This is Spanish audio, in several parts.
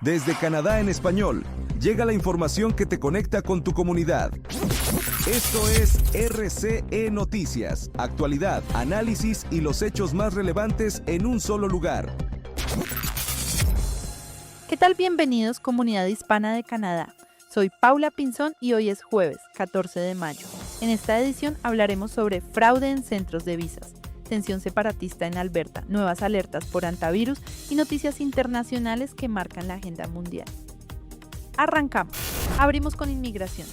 Desde Canadá en español, llega la información que te conecta con tu comunidad. Esto es RCE Noticias, actualidad, análisis y los hechos más relevantes en un solo lugar. ¿Qué tal? Bienvenidos, comunidad hispana de Canadá. Soy Paula Pinzón y hoy es jueves, 14 de mayo. En esta edición hablaremos sobre fraude en centros de visas, tensión separatista en Alberta, nuevas alertas por antivirus y noticias internacionales que marcan la agenda mundial. Arrancamos. Abrimos con inmigración.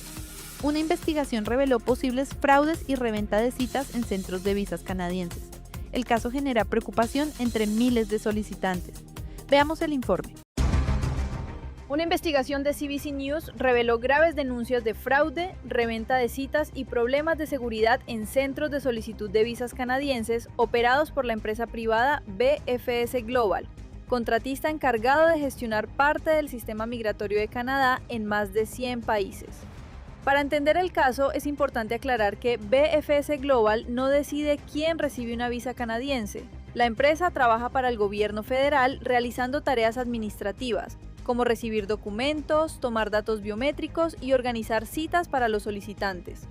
Una investigación reveló posibles fraudes y reventa de citas en centros de visas canadienses. El caso genera preocupación entre miles de solicitantes. Veamos el informe. Una investigación de CBC News reveló graves denuncias de fraude, reventa de citas y problemas de seguridad en centros de solicitud de visas canadienses operados por la empresa privada BFS Global, contratista encargado de gestionar parte del sistema migratorio de Canadá en más de 100 países. Para entender el caso, es importante aclarar que BFS Global no decide quién recibe una visa canadiense. La empresa trabaja para el gobierno federal realizando tareas administrativas, como recibir documentos, tomar datos biométricos y organizar citas para los solicitantes.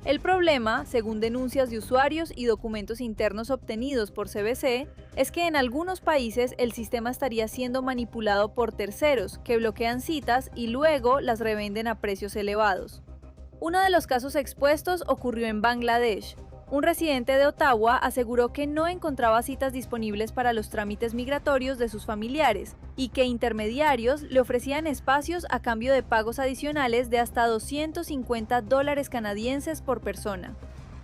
El problema, según denuncias de usuarios y documentos internos obtenidos por CBC, es que en algunos países el sistema estaría siendo manipulado por terceros que bloquean citas y luego las revenden a precios elevados. Uno de los casos expuestos ocurrió en Bangladesh. Un residente de Ottawa aseguró que no encontraba citas disponibles para los trámites migratorios de sus familiares y que intermediarios le ofrecían espacios a cambio de pagos adicionales de hasta $250 canadienses por persona.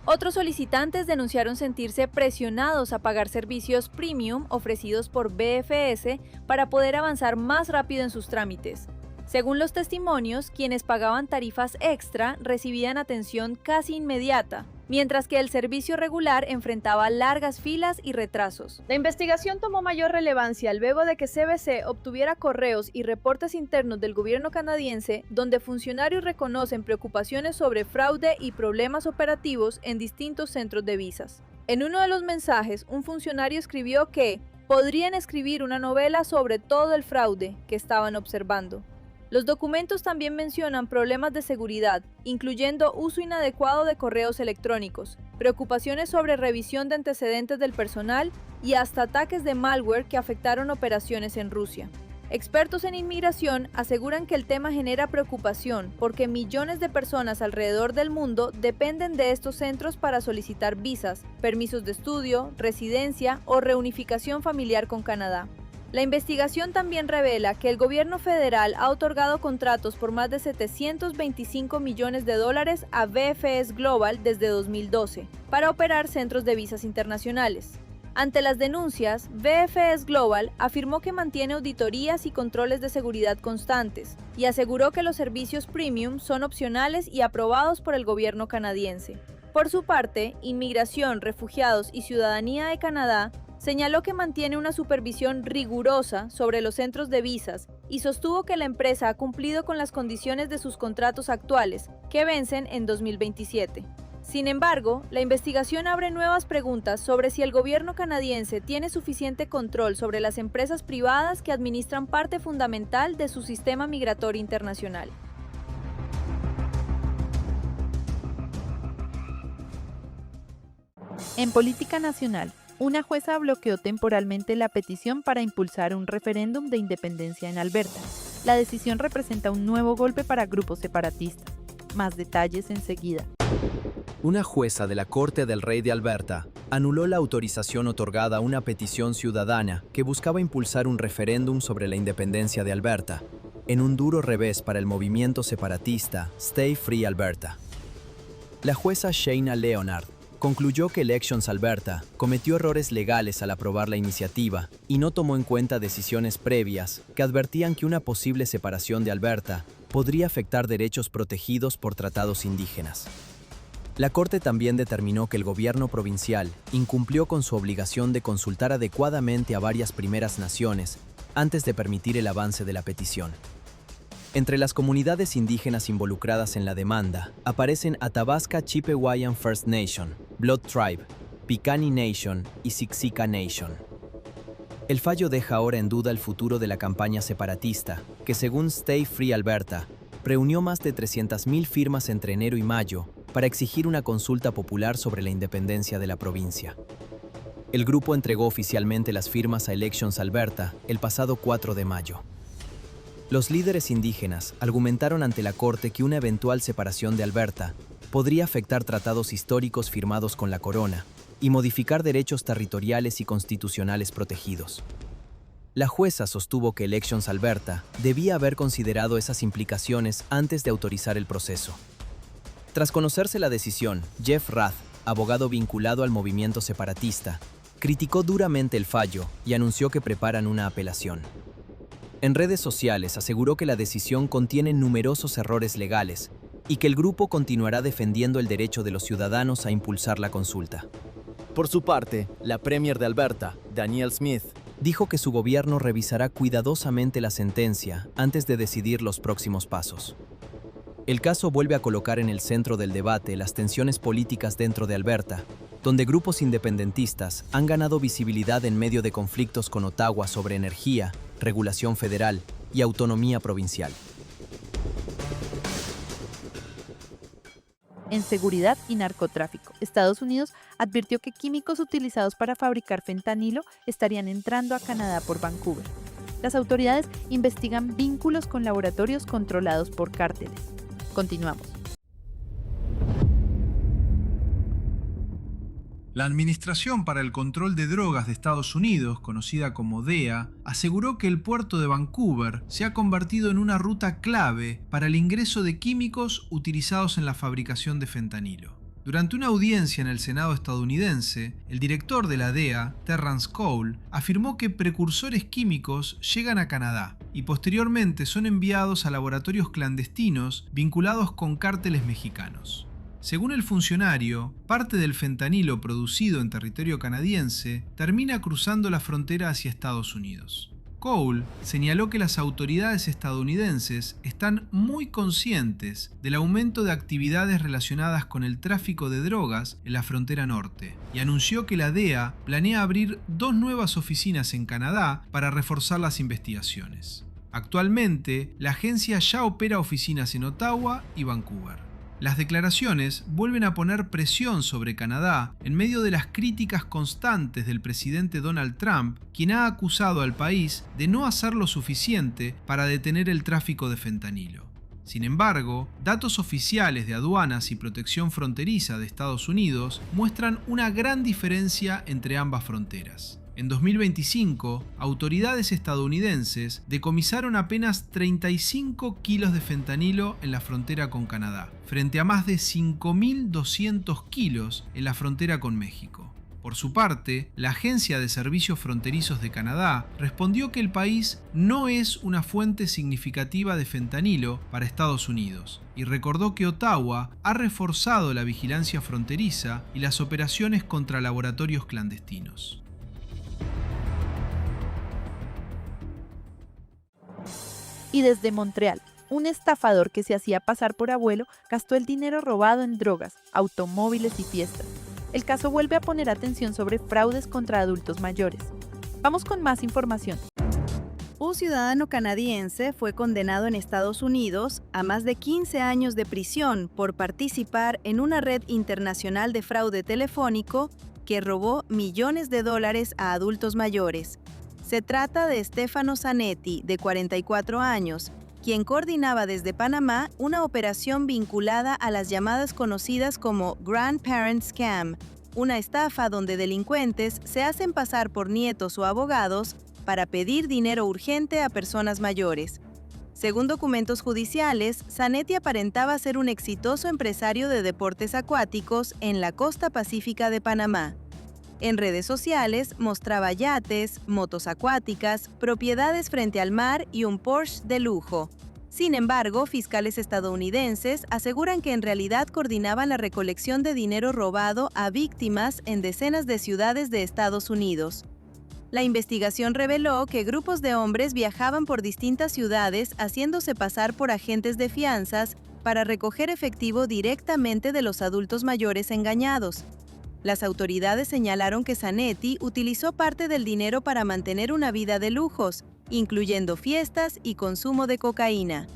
Otros solicitantes denunciaron sentirse presionados a pagar servicios premium ofrecidos por BFS para poder avanzar más rápido en sus trámites. Según los testimonios, quienes pagaban tarifas extra recibían atención casi inmediata, mientras que el servicio regular enfrentaba largas filas y retrasos. La investigación tomó mayor relevancia luego de que CBC obtuviera correos y reportes internos del gobierno canadiense donde funcionarios reconocen preocupaciones sobre fraude y problemas operativos en distintos centros de visas. En uno de los mensajes, un funcionario escribió que podrían escribir una novela sobre todo el fraude que estaban observando. Los documentos también mencionan problemas de seguridad, incluyendo uso inadecuado de correos electrónicos, preocupaciones sobre revisión de antecedentes del personal y hasta ataques de malware que afectaron operaciones en Rusia. Expertos en inmigración aseguran que el tema genera preocupación porque millones de personas alrededor del mundo dependen de estos centros para solicitar visas, permisos de estudio, residencia o reunificación familiar con Canadá. La investigación también revela que el gobierno federal ha otorgado contratos por más de $725 millones a BFS Global desde 2012 para operar centros de visas internacionales. Ante las denuncias, BFS Global afirmó que mantiene auditorías y controles de seguridad constantes y aseguró que los servicios premium son opcionales y aprobados por el gobierno canadiense. Por su parte, Inmigración, Refugiados y Ciudadanía de Canadá señaló que mantiene una supervisión rigurosa sobre los centros de visas y sostuvo que la empresa ha cumplido con las condiciones de sus contratos actuales, que vencen en 2027. Sin embargo, la investigación abre nuevas preguntas sobre si el gobierno canadiense tiene suficiente control sobre las empresas privadas que administran parte fundamental de su sistema migratorio internacional. En política nacional, una jueza bloqueó temporalmente la petición para impulsar un referéndum de independencia en Alberta. La decisión representa un nuevo golpe para grupos separatistas. Más detalles enseguida. Una jueza de la Corte del Rey de Alberta anuló la autorización otorgada a una petición ciudadana que buscaba impulsar un referéndum sobre la independencia de Alberta, en un duro revés para el movimiento separatista Stay Free Alberta. La jueza Shayna Leonard concluyó que Elections Alberta cometió errores legales al aprobar la iniciativa y no tomó en cuenta decisiones previas que advertían que una posible separación de Alberta podría afectar derechos protegidos por tratados indígenas. La Corte también determinó que el gobierno provincial incumplió con su obligación de consultar adecuadamente a varias primeras naciones antes de permitir el avance de la petición. Entre las comunidades indígenas involucradas en la demanda aparecen Athabasca Chipewyan First Nation, Blood Tribe, Piikani Nation y Siksika Nation. El fallo deja ahora en duda el futuro de la campaña separatista, que según Stay Free Alberta, reunió más de 300.000 firmas entre enero y mayo para exigir una consulta popular sobre la independencia de la provincia. El grupo entregó oficialmente las firmas a Elections Alberta el pasado 4 de mayo. Los líderes indígenas argumentaron ante la Corte que una eventual separación de Alberta podría afectar tratados históricos firmados con la corona y modificar derechos territoriales y constitucionales protegidos. La jueza sostuvo que Elections Alberta debía haber considerado esas implicaciones antes de autorizar el proceso. Tras conocerse la decisión, Jeff Rath, abogado vinculado al movimiento separatista, criticó duramente el fallo y anunció que preparan una apelación. En redes sociales aseguró que la decisión contiene numerosos errores legales y que el grupo continuará defendiendo el derecho de los ciudadanos a impulsar la consulta. Por su parte, la Premier de Alberta, Danielle Smith, dijo que su gobierno revisará cuidadosamente la sentencia antes de decidir los próximos pasos. El caso vuelve a colocar en el centro del debate las tensiones políticas dentro de Alberta, donde grupos independentistas han ganado visibilidad en medio de conflictos con Ottawa sobre energía, regulación federal y autonomía provincial. En seguridad y narcotráfico, Estados Unidos advirtió que químicos utilizados para fabricar fentanilo estarían entrando a Canadá por Vancouver. Las autoridades investigan vínculos con laboratorios controlados por cárteles. Continuamos. La Administración para el Control de Drogas de Estados Unidos, conocida como DEA, aseguró que el puerto de Vancouver se ha convertido en una ruta clave para el ingreso de químicos utilizados en la fabricación de fentanilo. Durante una audiencia en el Senado estadounidense, el director de la DEA, Terrance Cole, afirmó que precursores químicos llegan a Canadá y posteriormente son enviados a laboratorios clandestinos vinculados con cárteles mexicanos. Según el funcionario, parte del fentanilo producido en territorio canadiense termina cruzando la frontera hacia Estados Unidos. Cole señaló que las autoridades estadounidenses están muy conscientes del aumento de actividades relacionadas con el tráfico de drogas en la frontera norte y anunció que la DEA planea abrir 2 nuevas oficinas en Canadá para reforzar las investigaciones. Actualmente, la agencia ya opera oficinas en Ottawa y Vancouver. Las declaraciones vuelven a poner presión sobre Canadá en medio de las críticas constantes del presidente Donald Trump, quien ha acusado al país de no hacer lo suficiente para detener el tráfico de fentanilo. Sin embargo, datos oficiales de aduanas y protección fronteriza de Estados Unidos muestran una gran diferencia entre ambas fronteras. En 2025, autoridades estadounidenses decomisaron apenas 35 kilos de fentanilo en la frontera con Canadá, frente a más de 5.200 kilos en la frontera con México. Por su parte, la Agencia de Servicios Fronterizos de Canadá respondió que el país no es una fuente significativa de fentanilo para Estados Unidos y recordó que Ottawa ha reforzado la vigilancia fronteriza y las operaciones contra laboratorios clandestinos. Y desde Montreal, un estafador que se hacía pasar por abuelo gastó el dinero robado en drogas, automóviles y fiestas. El caso vuelve a poner atención sobre fraudes contra adultos mayores. Vamos con más información. Un ciudadano canadiense fue condenado en Estados Unidos a más de 15 años de prisión por participar en una red internacional de fraude telefónico que robó millones de dólares a adultos mayores. Se trata de Stefano Zanetti, de 44 años, quien coordinaba desde Panamá una operación vinculada a las llamadas conocidas como Grandparent Scam, una estafa donde delincuentes se hacen pasar por nietos o abogados para pedir dinero urgente a personas mayores. Según documentos judiciales, Zanetti aparentaba ser un exitoso empresario de deportes acuáticos en la costa pacífica de Panamá. En redes sociales mostraba yates, motos acuáticas, propiedades frente al mar y un Porsche de lujo. Sin embargo, fiscales estadounidenses aseguran que en realidad coordinaban la recolección de dinero robado a víctimas en decenas de ciudades de Estados Unidos. La investigación reveló que grupos de hombres viajaban por distintas ciudades haciéndose pasar por agentes de fianzas para recoger efectivo directamente de los adultos mayores engañados. Las autoridades señalaron que Zanetti utilizó parte del dinero para mantener una vida de lujos, incluyendo fiestas y consumo de cocaína.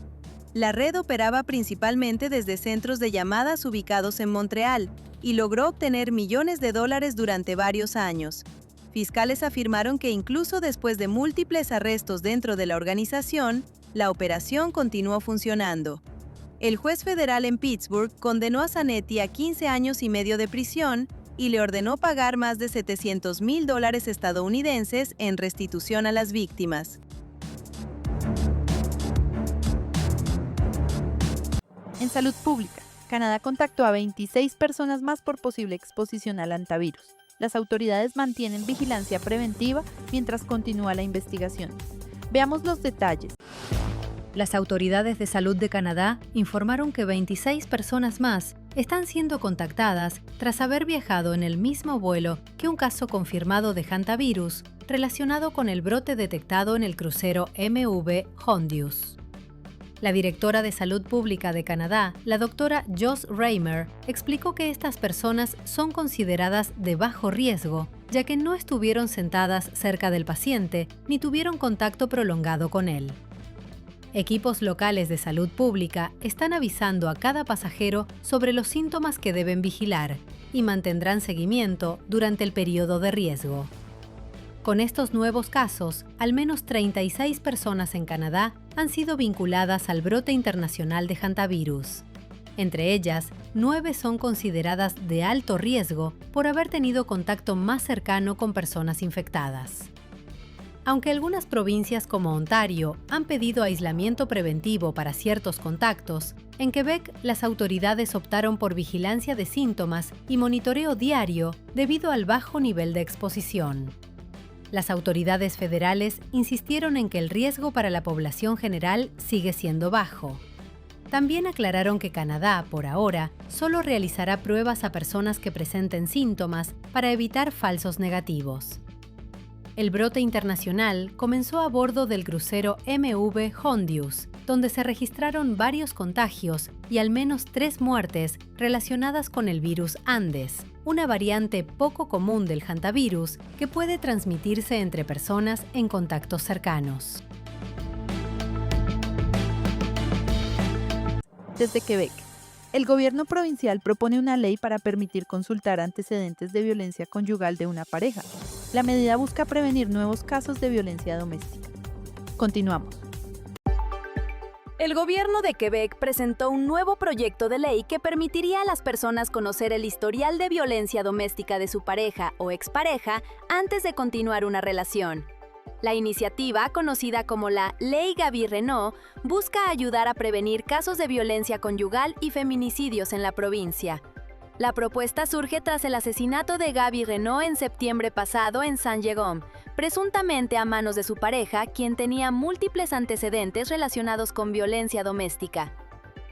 La red operaba principalmente desde centros de llamadas ubicados en Montreal y logró obtener millones de dólares durante varios años. Fiscales afirmaron que incluso después de múltiples arrestos dentro de la organización, la operación continuó funcionando. El juez federal en Pittsburgh condenó a Zanetti a 15 años y medio de prisión y le ordenó pagar más de $700,000 estadounidenses en restitución a las víctimas. En salud pública, Canadá contactó a 26 personas más por posible exposición al hantavirus. Las autoridades mantienen vigilancia preventiva mientras continúa la investigación. Veamos los detalles. Las autoridades de salud de Canadá informaron que 26 personas más están siendo contactadas tras haber viajado en el mismo vuelo que un caso confirmado de hantavirus relacionado con el brote detectado en el crucero MV Hondius. La directora de Salud Pública de Canadá, la doctora Joss Reimer, explicó que estas personas son consideradas de bajo riesgo, ya que no estuvieron sentadas cerca del paciente ni tuvieron contacto prolongado con él. Equipos locales de salud pública están avisando a cada pasajero sobre los síntomas que deben vigilar y mantendrán seguimiento durante el periodo de riesgo. Con estos nuevos casos, al menos 36 personas en Canadá han sido vinculadas al brote internacional de hantavirus. Entre ellas, 9 son consideradas de alto riesgo por haber tenido contacto más cercano con personas infectadas. Aunque algunas provincias como Ontario han pedido aislamiento preventivo para ciertos contactos, en Quebec las autoridades optaron por vigilancia de síntomas y monitoreo diario debido al bajo nivel de exposición. Las autoridades federales insistieron en que el riesgo para la población general sigue siendo bajo. También aclararon que Canadá, por ahora, solo realizará pruebas a personas que presenten síntomas para evitar falsos negativos. El brote internacional comenzó a bordo del crucero MV Hondius, donde se registraron varios contagios y al menos 3 muertes relacionadas con el virus Andes, una variante poco común del hantavirus que puede transmitirse entre personas en contactos cercanos. Desde Quebec, el gobierno provincial propone una ley para permitir consultar antecedentes de violencia conyugal de una pareja. La medida busca prevenir nuevos casos de violencia doméstica. Continuamos. El gobierno de Quebec presentó un nuevo proyecto de ley que permitiría a las personas conocer el historial de violencia doméstica de su pareja o expareja antes de continuar una relación. La iniciativa, conocida como la Ley Gaby-Renault, busca ayudar a prevenir casos de violencia conyugal y feminicidios en la provincia. La propuesta surge tras el asesinato de Gaby Renault en septiembre pasado en Saint-Jérôme, presuntamente a manos de su pareja, quien tenía múltiples antecedentes relacionados con violencia doméstica.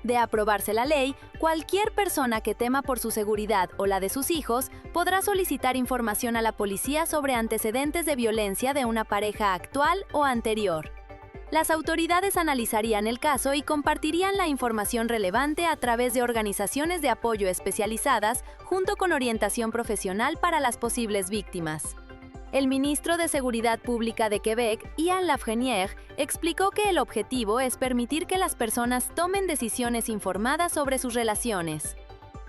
De aprobarse la ley, cualquier persona que tema por su seguridad o la de sus hijos podrá solicitar información a la policía sobre antecedentes de violencia de una pareja actual o anterior. Las autoridades analizarían el caso y compartirían la información relevante a través de organizaciones de apoyo especializadas junto con orientación profesional para las posibles víctimas. El ministro de Seguridad Pública de Quebec, Ian Lafrenière, explicó que el objetivo es permitir que las personas tomen decisiones informadas sobre sus relaciones.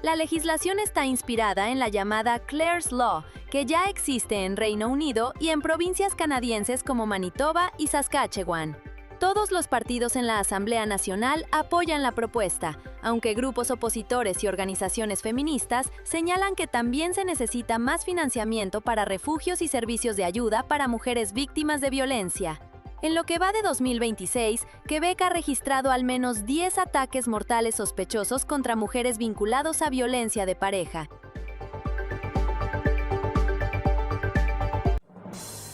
La legislación está inspirada en la llamada Clare's Law, que ya existe en Reino Unido y en provincias canadienses como Manitoba y Saskatchewan. Todos los partidos en la Asamblea Nacional apoyan la propuesta, aunque grupos opositores y organizaciones feministas señalan que también se necesita más financiamiento para refugios y servicios de ayuda para mujeres víctimas de violencia. En lo que va de 2026, Quebec ha registrado al menos 10 ataques mortales sospechosos contra mujeres vinculados a violencia de pareja.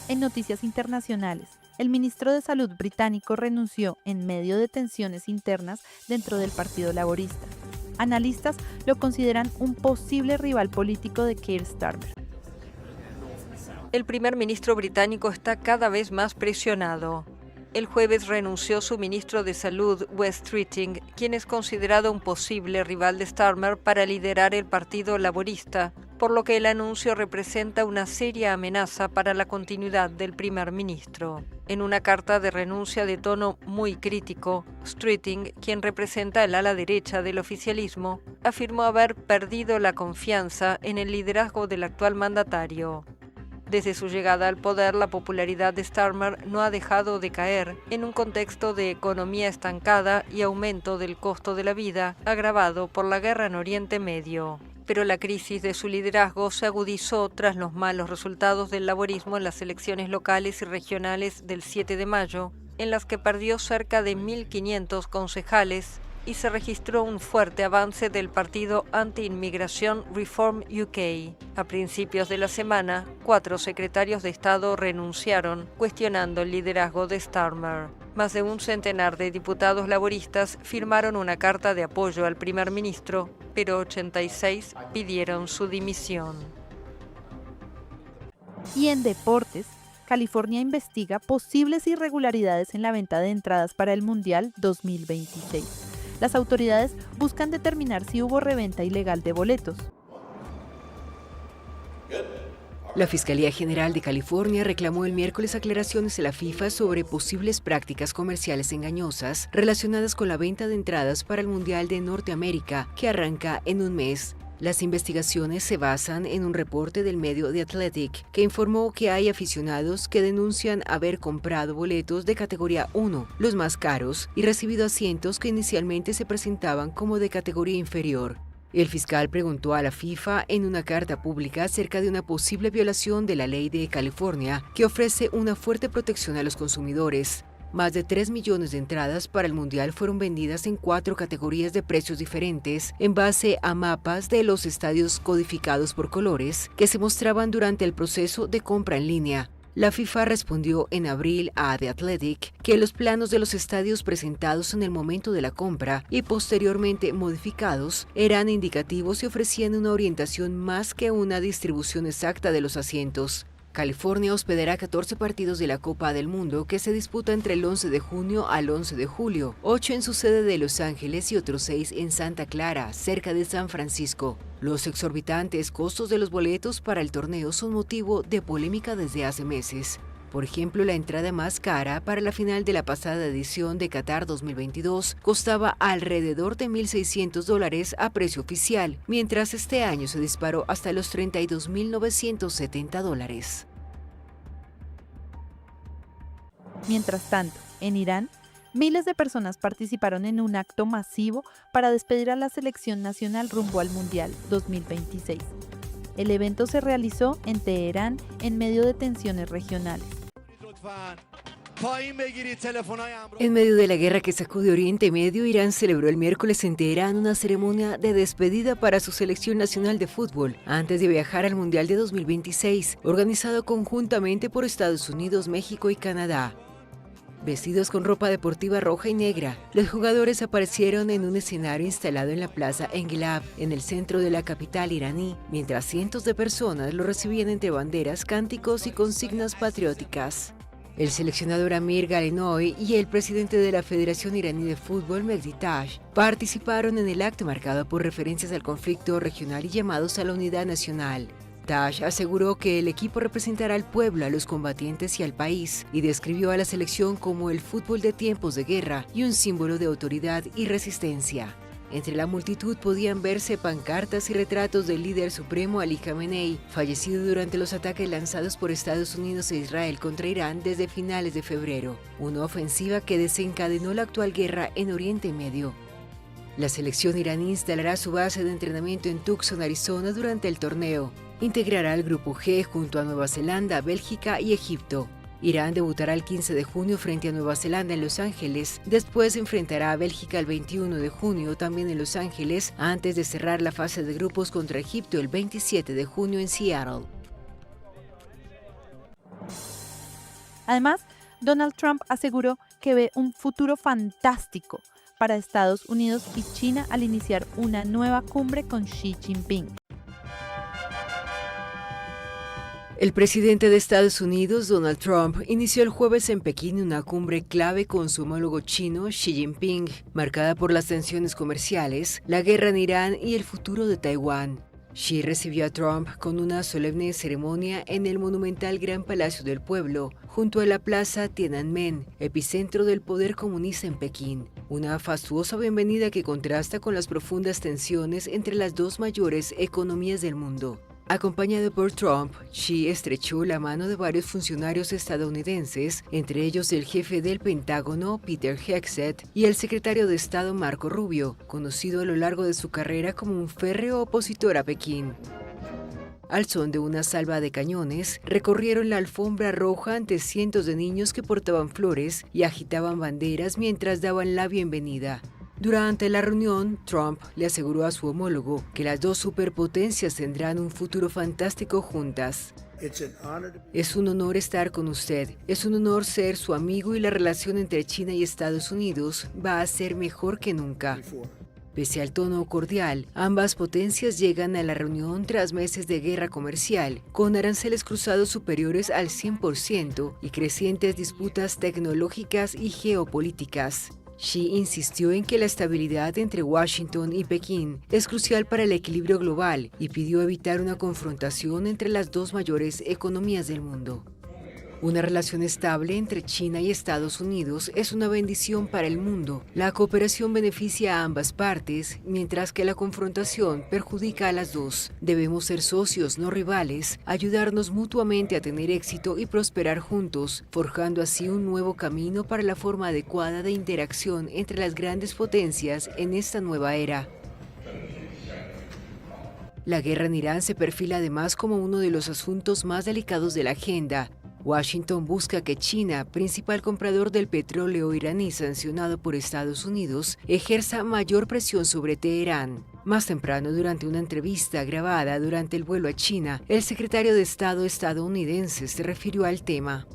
En noticias internacionales, el ministro de Salud británico renunció en medio de tensiones internas dentro del Partido Laborista. Analistas lo consideran un posible rival político de Keir Starmer. El primer ministro británico está cada vez más presionado. El jueves renunció su ministro de Salud, Wes Streeting, quien es considerado un posible rival de Starmer para liderar el Partido Laborista, por lo que el anuncio representa una seria amenaza para la continuidad del primer ministro. En una carta de renuncia de tono muy crítico, Streeting, quien representa el ala derecha del oficialismo, afirmó haber perdido la confianza en el liderazgo del actual mandatario. Desde su llegada al poder, la popularidad de Starmer no ha dejado de caer en un contexto de economía estancada y aumento del costo de la vida, agravado por la guerra en Oriente Medio. Pero la crisis de su liderazgo se agudizó tras los malos resultados del laborismo en las elecciones locales y regionales del 7 de mayo, en las que perdió cerca de 1.500 concejales, y se registró un fuerte avance del partido anti-inmigración Reform UK. A principios de la semana, 4 secretarios de Estado renunciaron, cuestionando el liderazgo de Starmer. Más de un centenar de diputados laboristas firmaron una carta de apoyo al primer ministro, pero 86 pidieron su dimisión. Y en deportes, California investiga posibles irregularidades en la venta de entradas para el Mundial 2026. Las autoridades buscan determinar si hubo reventa ilegal de boletos. La Fiscalía General de California reclamó el miércoles aclaraciones a la FIFA sobre posibles prácticas comerciales engañosas relacionadas con la venta de entradas para el Mundial de Norteamérica, que arranca en un mes. Las investigaciones se basan en un reporte del medio The Athletic, que informó que hay aficionados que denuncian haber comprado boletos de categoría 1, los más caros, y recibido asientos que inicialmente se presentaban como de categoría inferior. El fiscal preguntó a la FIFA en una carta pública acerca de una posible violación de la ley de California, que ofrece una fuerte protección a los consumidores. Más de 3 millones de entradas para el Mundial fueron vendidas en 4 categorías de precios diferentes, en base a mapas de los estadios codificados por colores que se mostraban durante el proceso de compra en línea. La FIFA respondió en abril a The Athletic que los planos de los estadios presentados en el momento de la compra y posteriormente modificados eran indicativos y ofrecían una orientación más que una distribución exacta de los asientos. California hospedará 14 partidos de la Copa del Mundo que se disputa entre el 11 de junio al 11 de julio, 8 en su sede de Los Ángeles y otros 6 en Santa Clara, cerca de San Francisco. Los exorbitantes costos de los boletos para el torneo son motivo de polémica desde hace meses. Por ejemplo, la entrada más cara para la final de la pasada edición de Qatar 2022 costaba alrededor de $1.600 a precio oficial, mientras este año se disparó hasta los $32.970. Mientras tanto, en Irán, miles de personas participaron en un acto masivo para despedir a la selección nacional rumbo al Mundial 2026. El evento se realizó en Teherán en medio de tensiones regionales. En medio de la guerra que sacude Oriente Medio, Irán celebró el miércoles en Teherán una ceremonia de despedida para su selección nacional de fútbol, antes de viajar al Mundial de 2026, organizado conjuntamente por Estados Unidos, México y Canadá. Vestidos con ropa deportiva roja y negra, los jugadores aparecieron en un escenario instalado en la plaza Engilab, en el centro de la capital iraní, mientras cientos de personas lo recibían entre banderas, cánticos y consignas patrióticas. El seleccionador Amir Galenoy y el presidente de la Federación Iraní de Fútbol, Mehdi Taj, participaron en el acto marcado por referencias al conflicto regional y llamados a la unidad nacional. Taj aseguró que el equipo representará al pueblo, a los combatientes y al país, y describió a la selección como el fútbol de tiempos de guerra y un símbolo de autoridad y resistencia. Entre la multitud podían verse pancartas y retratos del líder supremo Ali Khamenei, fallecido durante los ataques lanzados por Estados Unidos e Israel contra Irán desde finales de febrero, una ofensiva que desencadenó la actual guerra en Oriente Medio. La selección iraní instalará su base de entrenamiento en Tucson, Arizona, durante el torneo. Integrará el Grupo G junto a Nueva Zelanda, Bélgica y Egipto. Irán debutará el 15 de junio frente a Nueva Zelanda en Los Ángeles, después enfrentará a Bélgica el 21 de junio también en Los Ángeles, antes de cerrar la fase de grupos contra Egipto el 27 de junio en Seattle. Además, Donald Trump aseguró que ve un futuro fantástico para Estados Unidos y China al iniciar una nueva cumbre con Xi Jinping. El presidente de Estados Unidos, Donald Trump, inició el jueves en Pekín una cumbre clave con su homólogo chino, Xi Jinping, marcada por las tensiones comerciales, la guerra en Irán y el futuro de Taiwán. Xi recibió a Trump con una solemne ceremonia en el monumental Gran Palacio del Pueblo, junto a la plaza Tiananmen, epicentro del poder comunista en Pekín. Una fastuosa bienvenida que contrasta con las profundas tensiones entre las dos mayores economías del mundo. Acompañado por Trump, Xi estrechó la mano de varios funcionarios estadounidenses, entre ellos el jefe del Pentágono, Peter Hegseth, y el secretario de Estado, Marco Rubio, conocido a lo largo de su carrera como un férreo opositor a Pekín. Al son de una salva de cañones, recorrieron la alfombra roja ante cientos de niños que portaban flores y agitaban banderas mientras daban la bienvenida. Durante la reunión, Trump le aseguró a su homólogo que las dos superpotencias tendrán un futuro fantástico juntas. Es un honor estar con usted, es un honor ser su amigo y la relación entre China y Estados Unidos va a ser mejor que nunca. Pese al tono cordial, ambas potencias llegan a la reunión tras meses de guerra comercial, con aranceles cruzados superiores al 100% y crecientes disputas tecnológicas y geopolíticas. Xi insistió en que la estabilidad entre Washington y Pekín es crucial para el equilibrio global y pidió evitar una confrontación entre las dos mayores economías del mundo. Una relación estable entre China y Estados Unidos es una bendición para el mundo. La cooperación beneficia a ambas partes, mientras que la confrontación perjudica a las dos. Debemos ser socios, no rivales, ayudarnos mutuamente a tener éxito y prosperar juntos, forjando así un nuevo camino para la forma adecuada de interacción entre las grandes potencias en esta nueva era. La guerra en Irán se perfila además como uno de los asuntos más delicados de la agenda. Washington busca que China, principal comprador del petróleo iraní sancionado por Estados Unidos, ejerza mayor presión sobre Teherán. Más temprano, durante una entrevista grabada durante el vuelo a China, el secretario de Estado estadounidense se refirió al tema.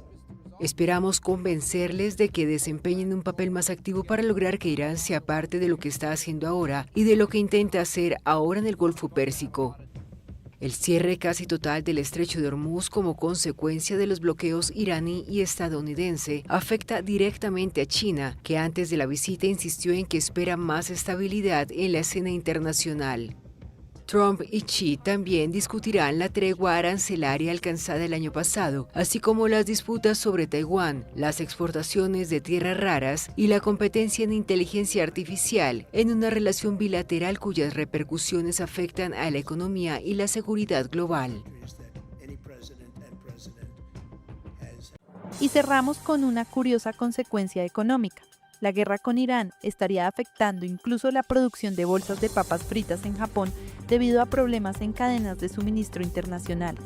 Esperamos convencerles de que desempeñen un papel más activo para lograr que Irán sea parte de lo que está haciendo ahora y de lo que intenta hacer ahora en el Golfo Pérsico. El cierre casi total del estrecho de Hormuz como consecuencia de los bloqueos iraní y estadounidense afecta directamente a China, que antes de la visita insistió en que espera más estabilidad en la escena internacional. Trump y Xi también discutirán la tregua arancelaria alcanzada el año pasado, así como las disputas sobre Taiwán, las exportaciones de tierras raras y la competencia en inteligencia artificial, en una relación bilateral cuyas repercusiones afectan a la economía y la seguridad global. Y cerramos con una curiosa consecuencia económica. La guerra con Irán estaría afectando incluso la producción de bolsas de papas fritas en Japón debido a problemas en cadenas de suministro internacionales.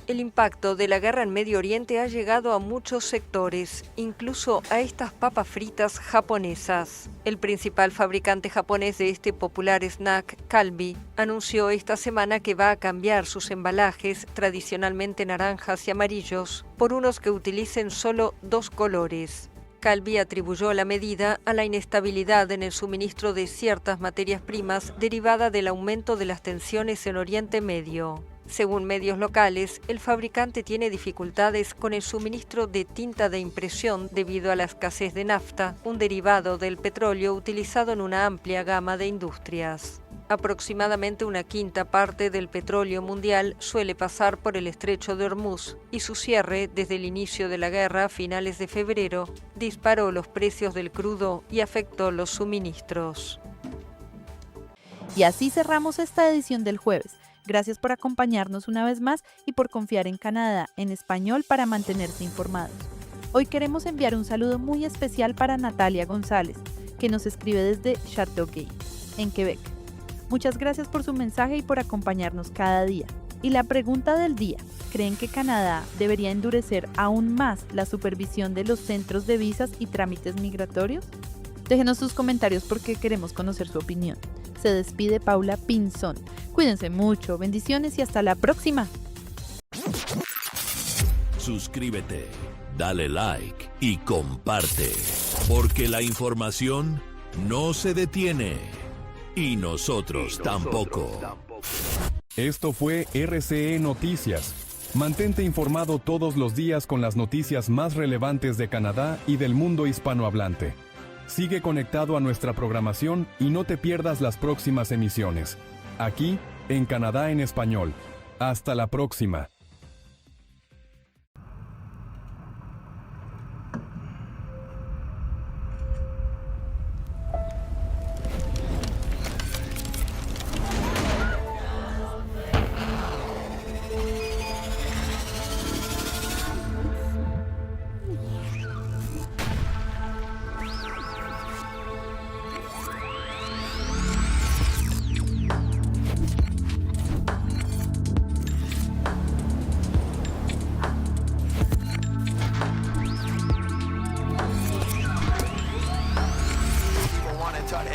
El impacto de la guerra en Medio Oriente ha llegado a muchos sectores, incluso a estas papas fritas japonesas. El principal fabricante japonés de este popular snack, Calbee, anunció esta semana que va a cambiar sus embalajes, tradicionalmente naranjas y amarillos, por unos que utilicen solo 2 colores. Calbee atribuyó la medida a la inestabilidad en el suministro de ciertas materias primas derivada del aumento de las tensiones en Oriente Medio. Según medios locales, el fabricante tiene dificultades con el suministro de tinta de impresión debido a la escasez de nafta, un derivado del petróleo utilizado en una amplia gama de industrias. Aproximadamente 1/5 parte del petróleo mundial suele pasar por el estrecho de Hormuz y su cierre desde el inicio de la guerra a finales de febrero disparó los precios del crudo y afectó los suministros. Y así cerramos esta edición del jueves. Gracias por acompañarnos una vez más y por confiar en Canadá en español para mantenerse informados. Hoy queremos enviar un saludo muy especial para Natalia González, que nos escribe desde Châteauguay, en Quebec. Muchas gracias por su mensaje y por acompañarnos cada día. Y la pregunta del día, ¿creen que Canadá debería endurecer aún más la supervisión de los centros de visas y trámites migratorios? Déjenos sus comentarios porque queremos conocer su opinión. Se despide Paula Pinzón. Cuídense mucho, bendiciones y hasta la próxima. Suscríbete, dale like y comparte, porque la información no se detiene y nosotros tampoco. Esto fue RCE Noticias. Mantente informado todos los días con las noticias más relevantes de Canadá y del mundo hispanohablante. Sigue conectado a nuestra programación y no te pierdas las próximas emisiones. Aquí, en Canadá en Español. Hasta la próxima.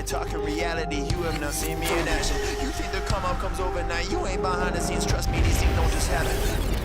Talking reality, you have not seen me in action. You think the come up comes overnight, you ain't behind the scenes, trust me, these things don't just happen.